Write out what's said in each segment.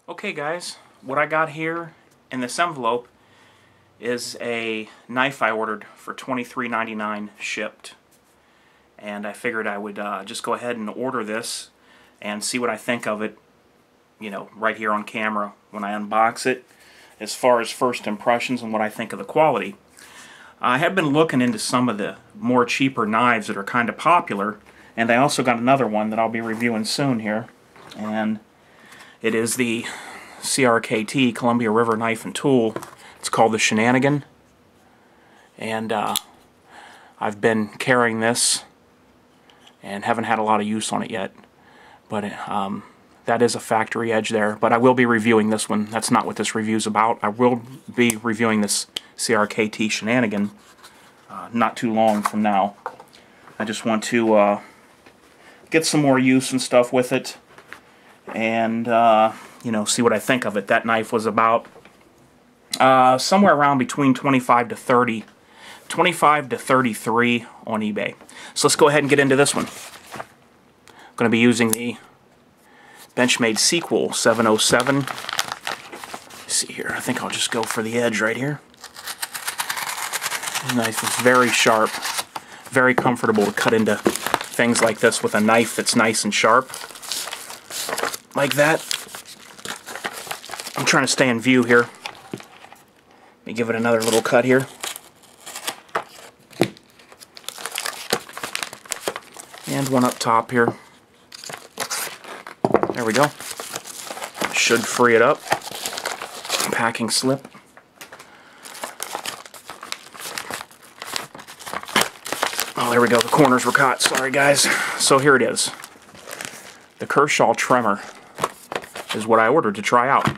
Okay guys, what I got here in this envelope is a knife I ordered for $23.99 shipped. And I figured I would just go ahead and order this and see what I think of it, you know, right here on camera when I unbox it, as far as first impressions and what I think of the quality. I have been looking into some of the more cheaper knives that are kind of popular, and I also got another one that I'll be reviewing soon here, and it is the CRKT, Columbia River Knife and Tool. It's called the Shenanigan, and I've been carrying this and haven't had a lot of use on it yet, but that is a factory edge there. But I will be reviewing this one. That's not what this review's about. I will be reviewing this CRKT Shenanigan not too long from now. I just want to get some more use and stuff with it, and you know, see what I think of it. That knife was about somewhere around between 25 to 33 on eBay. So let's go ahead and get into this one. I'm going to be using the Benchmade Sequel 707. Let's see here. I think I'll just go for the edge right here. The knife is very sharp, very comfortable to cut into things like this with a knife that's nice and sharp, like that. I'm trying to stay in view here. Let me give it another little cut here. And one up top here. There we go. Should free it up. Packing slip. Oh, there we go. The corners were caught. Sorry, guys. So here it is. The Kershaw Tremor is what I ordered to try out.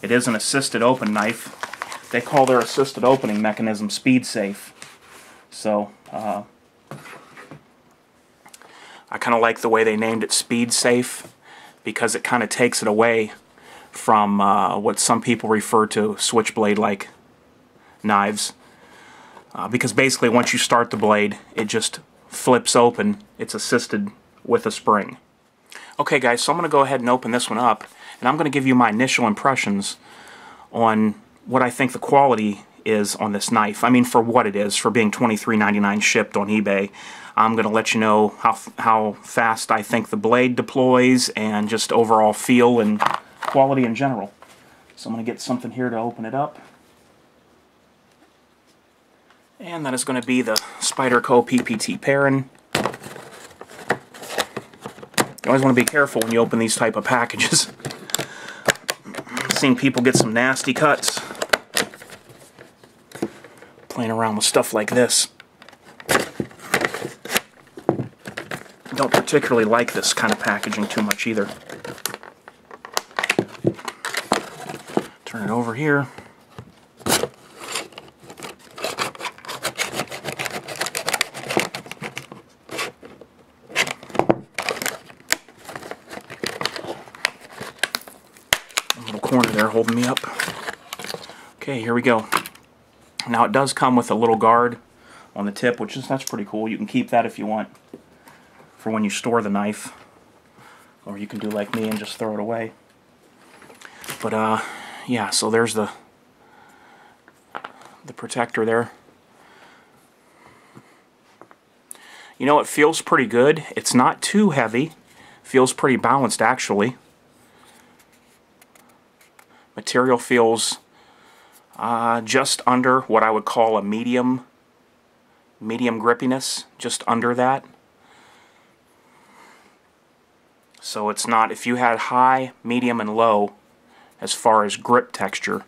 It is an assisted open knife. They call their assisted opening mechanism Speed Safe. So, I kind of like the way they named it Speed Safe, because it kind of takes it away from what some people refer to switchblade-like knives. Because basically once you start the blade, it just flips open. It's assisted with a spring. Okay guys, so I'm going to go ahead and open this one up, and I'm going to give you my initial impressions on what I think the quality is on this knife. I mean, for what it is, for being $23.99 shipped on eBay. I'm going to let you know how fast I think the blade deploys and just overall feel and quality in general. So I'm going to get something here to open it up. And that is going to be the Spyderco PPT Perrin. You always want to be careful when you open these type of packages. I've seen people get some nasty cuts playing around with stuff like this. Don't particularly like this kind of packaging too much either. Turn it over here. A little corner there holding me up. Okay, here we go. Now it does come with a little guard on the tip, that's pretty cool. You can keep that if you want for when you store the knife, or you can do like me and just throw it away. But yeah, so there's the protector there. You know, it feels pretty good. It's not too heavy. Feels pretty balanced actually. Material feels just under what I would call a medium grippiness, just under that. So it's not, if you had high, medium, and low as far as grip texture,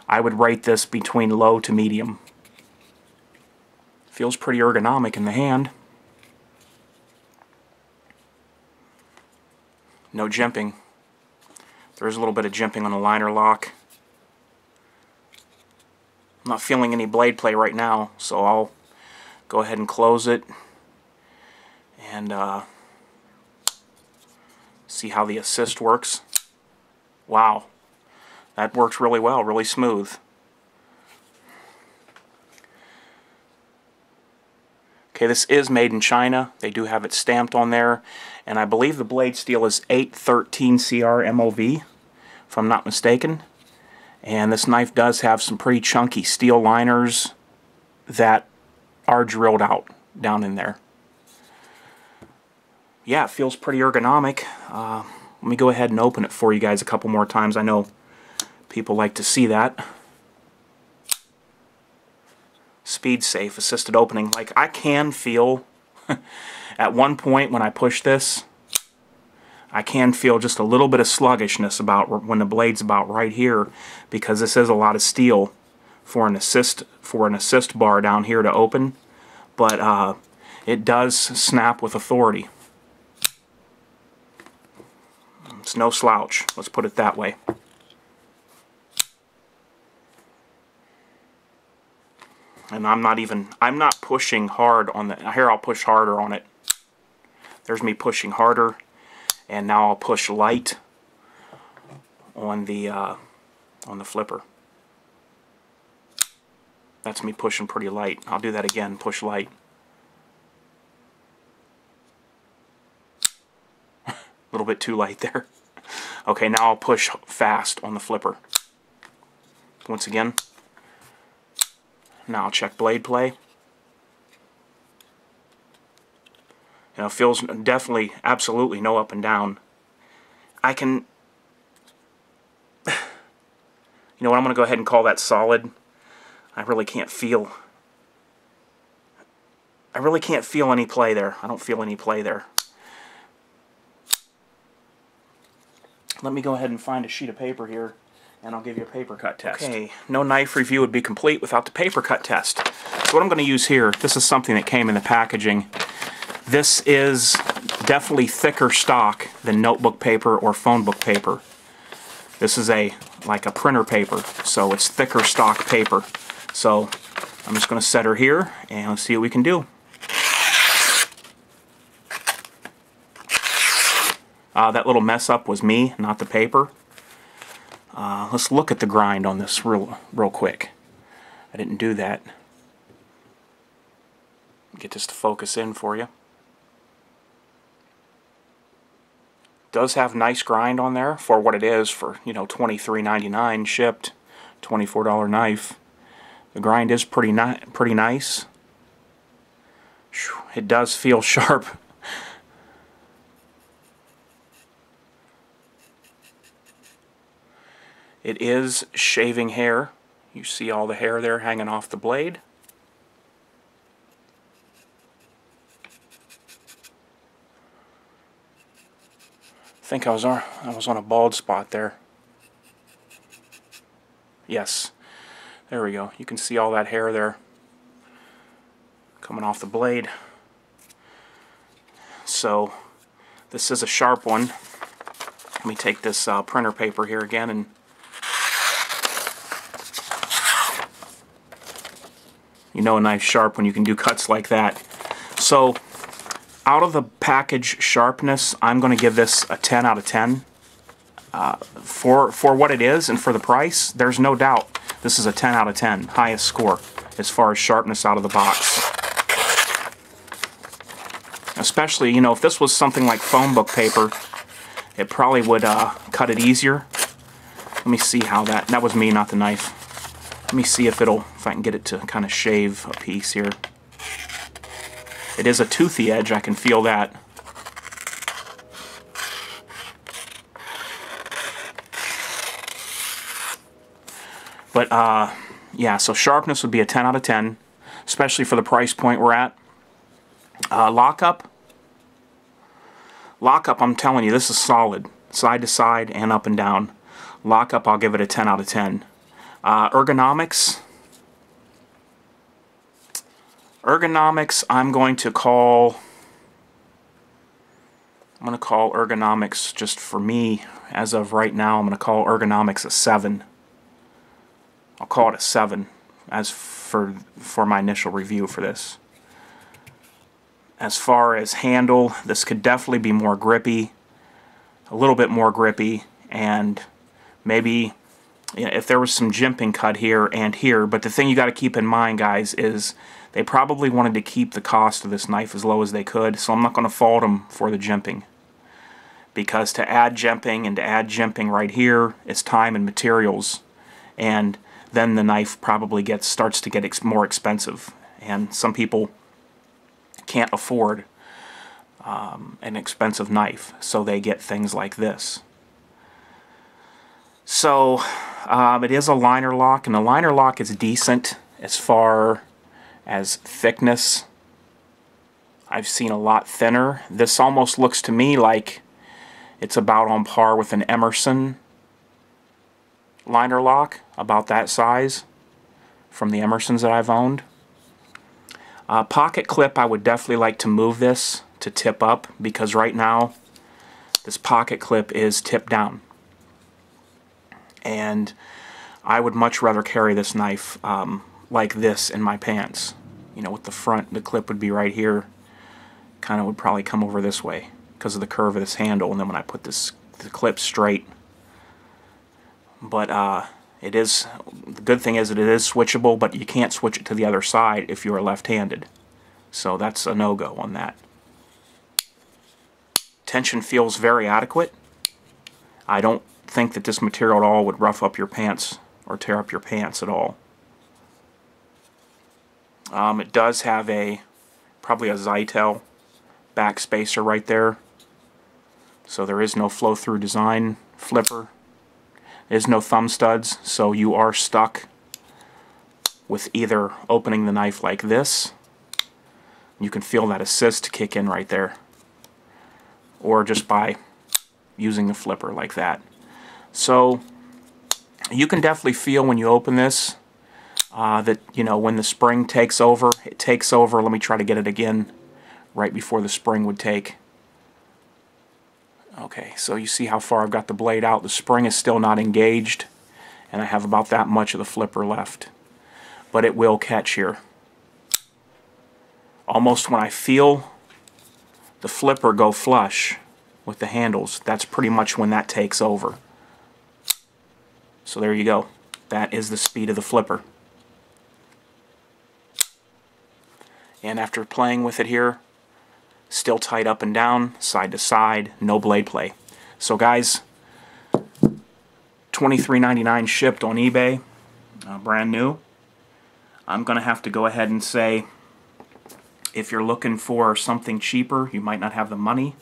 I would rate this between low to medium. Feels pretty ergonomic in the hand. No jimping. There is a little bit of jimping on the liner lock. I'm not feeling any blade play right now, so I'll go ahead and close it and see how the assist works. Wow, that works really well, really smooth. Okay, this is made in China. They do have it stamped on there, and I believe the blade steel is 813 CR MOV if I'm not mistaken. And this knife does have some pretty chunky steel liners that are drilled out down in there. Yeah, it feels pretty ergonomic. Let me go ahead and open it for you guys a couple more times. I know people like to see that. Speed safe, assisted opening. Like, I can feel at one point when I push this, I can feel just a little bit of sluggishness about when the blade's about right here, because this is a lot of steel for an assist bar down here to open, but it does snap with authority. It's no slouch, let's put it that way. And I'm not pushing hard on the, here I'll push harder on it. There's me pushing harder, and now I'll push light on the flipper. That's me pushing pretty light. I'll do that again, push light. A little bit too light there. Okay, now I'll push fast on the flipper. Once again. Now I'll check blade play. You know, feels definitely, absolutely no up and down. I can, you know what, I'm going to go ahead and call that solid. I really can't feel any play there. I don't feel any play there. Let me go ahead and find a sheet of paper here, and I'll give you a paper cut test. Okay, no knife review would be complete without the paper cut test. So what I'm going to use here, this is something that came in the packaging. This is definitely thicker stock than notebook paper or phone book paper. This is like a printer paper, so it's thicker stock paper. So I'm just going to set her here and let's see what we can do. That little mess up was me, not the paper. Let's look at the grind on this real quick. I didn't do that. Get this to focus in for you. Does have nice grind on there for what it is, for, you know, $23.99 shipped, $24 knife. The grind is pretty nice. It does feel sharp. It is shaving hair. You see all the hair there hanging off the blade. I think I was on a bald spot there. Yes, there we go. You can see all that hair there coming off the blade. So this is a sharp one. Let me take this printer paper here again, and you know a knife's sharp when you can do cuts like that. So out of the package sharpness, I'm going to give this a 10 out of 10. For what it is and for the price, there's no doubt this is a 10 out of 10. Highest score as far as sharpness out of the box. Especially, you know, if this was something like phone book paper, it probably would cut it easier. Let me see how that was me, not the knife. Let me see if I can get it to kind of shave a piece here. It is a toothy edge, I can feel that. But yeah, so sharpness would be a 10 out of 10, especially for the price point we're at. Lockup, I'm telling you, this is solid, side to side and up and down. Lockup, I'll give it a 10 out of 10. Ergonomics, I'm going to call ergonomics, just for me, as of right now, I'm going to call ergonomics a 7. I'll call it a 7 as for my initial review for this. As far as handle, this could definitely be more grippy, a little bit more grippy, and maybe, you know, if there was some jimping cut here and here. But the thing you got to keep in mind, guys, is they probably wanted to keep the cost of this knife as low as they could, so I'm not going to fault them for the jimping. because to add jimping and to add jimping right here is time and materials, and then the knife probably starts to get more expensive, and some people can't afford an expensive knife, so they get things like this. So it is a liner lock, and the liner lock is decent as far as thickness. I've seen a lot thinner. This almost looks to me like it's about on par with an Emerson liner lock, about that size, from the Emersons that I've owned. Pocket clip, I would definitely like to move this to tip up, because right now this pocket clip is tipped down, and I would much rather carry this knife like this in my pants. You know, with the front, the clip would be right here, kind of would probably come over this way because of the curve of this handle, and then when I put the clip straight. But the good thing is that it is switchable, but you can't switch it to the other side if you are left-handed. So that's a no-go on that. Tension feels very adequate. I don't think that this material at all would rough up your pants or tear up your pants at all. It does have probably a Zytel back spacer right there. So there is no flow-through design flipper. There's no thumb studs, so you are stuck with either opening the knife like this. You can feel that assist kick in right there, or just by using the flipper like that. So you can definitely feel when you open this that, you know, when the spring takes over, it takes over. Let me try to get it again right before the spring would take. Okay, so you see how far I've got the blade out. The spring is still not engaged, and I have about that much of the flipper left. But it will catch here. Almost when I feel the flipper go flush with the handles, that's pretty much when that takes over. So there you go. That is the speed of the flipper. And after playing with it here, still tight up and down, side to side, no blade play. So guys, $23.99 shipped on eBay, brand new. I'm going to have to go ahead and say, if you're looking for something cheaper, you might not have the money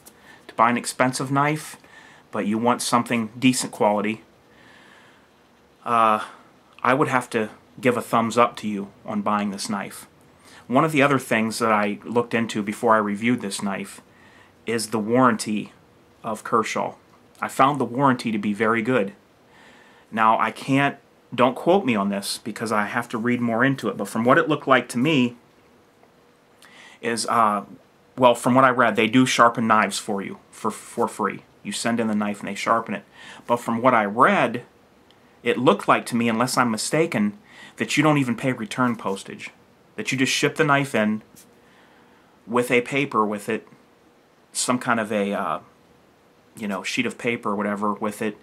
to buy an expensive knife, but you want something decent quality, I would have to give a thumbs up to you on buying this knife. One of the other things that I looked into before I reviewed this knife is the warranty of Kershaw. I found the warranty to be very good. Now, don't quote me on this because I have to read more into it, but from what it looked like to me is, well, from what I read, they do sharpen knives for you for free. You send in the knife and they sharpen it. But from what I read, it looked like to me, unless I'm mistaken, that you don't even pay return postage. That you just ship the knife in with a paper with it, some kind of a sheet of paper or whatever with it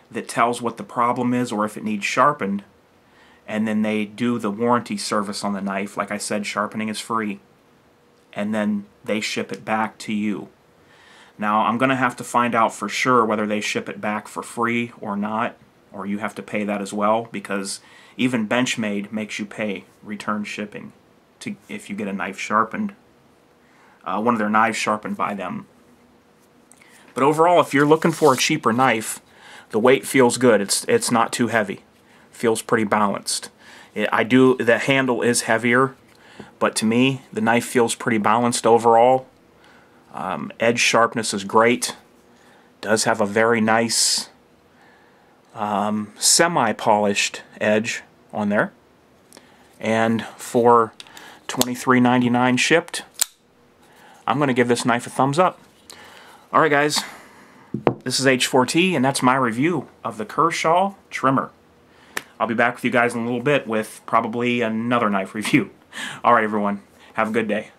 that tells what the problem is or if it needs sharpened, and then they do the warranty service on the knife. Like I said, sharpening is free, and then they ship it back to you. Now I'm going to have to find out for sure whether they ship it back for free or not, or you have to pay that as well, because even Benchmade makes you pay return shipping if you get a knife sharpened, one of their knives sharpened by them. But overall, if you're looking for a cheaper knife, the weight feels good. It's not too heavy. Feels pretty balanced. The handle is heavier, but to me, the knife feels pretty balanced overall. Edge sharpness is great. Does have a very nice semi-polished edge on there. And for $23.99 shipped, I'm going to give this knife a thumbs up. Alright guys, this is H4T, and that's my review of the Kershaw Trimmer. I'll be back with you guys in a little bit with probably another knife review. Alright everyone, have a good day.